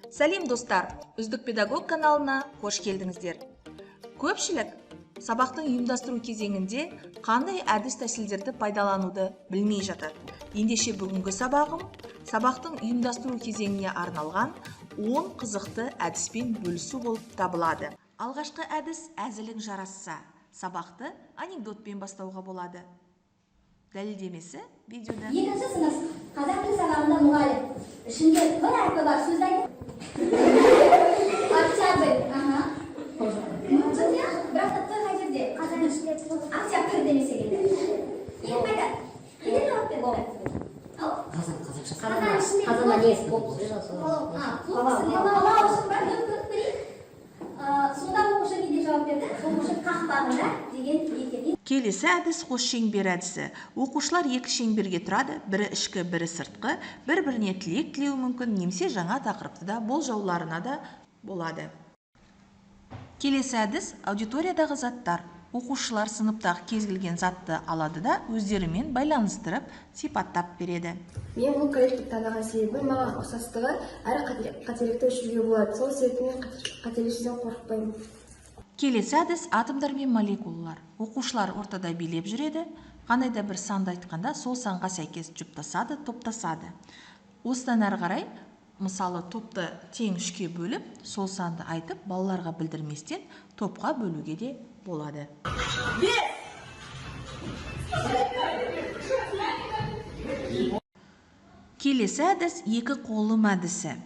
Сәлем достар, Үздік педагог каналына қош келдіңіздер. Көпшілік сабақтың ұйымдастыру кезеңінде қандай әдіс-тәсілдерді пайдалануды білмей жатады. Ендеше бүгінгі сабақтың ұйымдастыру кезеңіне арналған 10 қызықты әдіспен бөлісу болып табылады. Алғашқы әдіс әзілің жарасса, сабақты анекдотпен бастауға болады. Дәлелдемесі видеода. Екінші сынып қазақ тілі сабағында мұғалім. Ішінде бір әрпі бар, сөз айтып. Октябрь. Бірақ та қай жерде? Қазақ ішінде октябрь демесе келді. Ең қайда? Келе жауап берді. Қазақ ішінде қазанда не болып сонда оқушы неде жауап берді? Оқушы қақпағында деген екен. Келесі әдіс қос шеңбер әдісі. Оқушылар екі шеңберге тұрады, бірі ішкі, бірі сыртқы, бір-біріне тілек тілеуі мүмкін, немесе жаңа тақырыпты да болжауларына да болады. Келесі әдіс аудиториядағы заттар. Оқушылар сыныптағы кез келген затты алады да өздерімен байланыстырып, сипаттап береді. Мен бұл коллектив таңдаған себебі маған ұқсастығы әрі қателікті өшіруге болады. Сол себептен қателесуден қорықпаймын. Келесі әдіс атомдар мен молекулалар. Оқушылар ортада билеп жүреді. Қандай да бір санды айтқанда сол санға сәйкес жұптасады, топтасады. Осыдан әрі қарай, мысалы топты тең үшке бөліп, сол санды айтып, балаларға білдірместен топқа бөлуге де болады. Келесі әдіс екі қолым әдісі.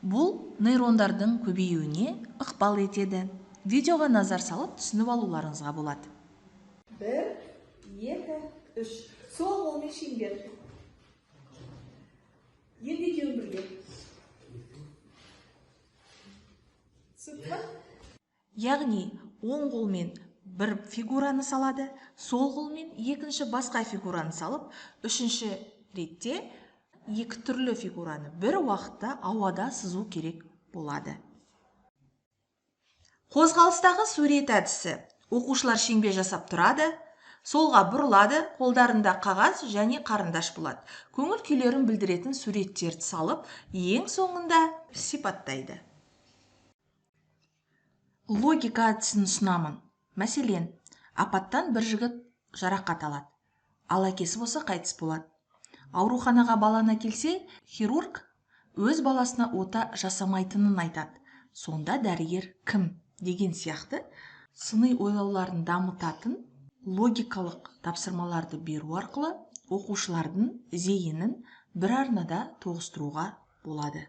Бұл нейрондардың көбеюіне ықпал етеді. Видеоға назар салып, түсініп алуларыңызға болады. 1, 2, 3. Сол қолмен шеңбер. Енді екеуін бірге. Түсінді ме? Яғни, оң қолмен бір фигураны салады, сол қолмен екінші басқа фигураны салып, үшінші ретте екі түрлі фигураны бір уақытта ауада сызу керек болады. Қозғалыстағы сурет әдісі. Оқушылар шеңбер жасап тұрады, солға бұрылады, қолдарында қағаз және қарындаш болады. Көңіл күйлерін білдіретін суреттерді салып, ең соңында сипаттайды. Логика әдісін ұсынамын. Мәселен, апаттан бір жігіт жарақат алады. Ал әкесі болса қайтыс болады. Ауруханаға баланы келсе, хирург өз баласына ота жасамайтынын айтады. Сонда дәрігер кім? Деген сияқты сыни ойлауларын дамытатын логикалық тапсырмаларды беру арқылы оқушылардың зейінін бір арнада тоғыстыруға болады.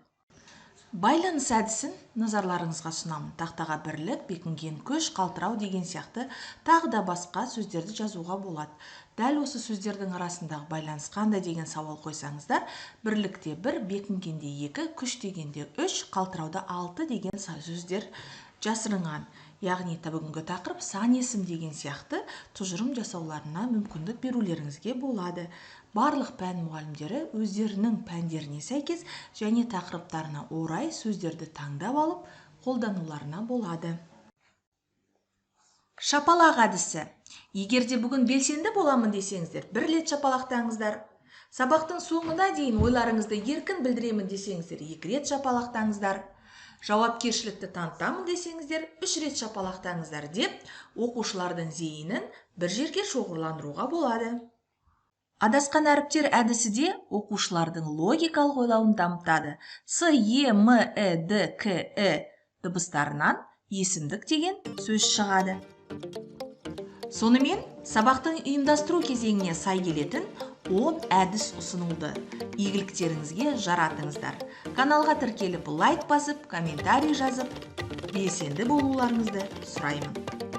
Байланыс әдісін назарларыңызға ұсынамын. Тақтаға бірлік, бекінген күш, қалтырау деген сияқты тағы да басқа сөздерді жазуға болады. Дәл осы сөздердің арасындағы байланыс қандай деген сауал қойсаңыздар, бірлікте 1, бекінгенде 2, күш дегенде 3, қалтырауда 6 деген сөздер жасырынған. Яғни бүгінгі тақырып сан есім деген сияқты тұжырым жасауларына мүмкіндік берулеріңізге болады. Барлық пән мұғалімдері өздерінің пәндеріне сәйкес және тақырыптарына орай сөздерді таңдап алып, қолдануларына болады. Шапалақ әдісі. Егерде бүгін белсенді боламын десеңіздер, бір рет шапалақтаңыздар. Сабақтың соңына дейін ойларыңызды еркін білдіремін десеңіздер, 2 рет шапалақтаңыздар. Жауапкершілікті танытамын десеңіздер, 3 рет шапалақтаңыздар деп, оқушылардың зейінін бір жерге шоғырландыруға болады. Адасқан әріптер әдісі де оқушылардың логикалық ойлауын дамытады. С, Е, М, Э, Д, К, Э дыбыстарынан есімдік деген сөз шығады. Сонымен, сабақтың ұйымдастыру кезеңіне сай келетін 10 әдіс ұсынылды. Игіліктеріңізге жаратыңыздар. Каналға тіркеліп лайк басып, комментарий жазып, белсенді болуларыңызды сұраймын.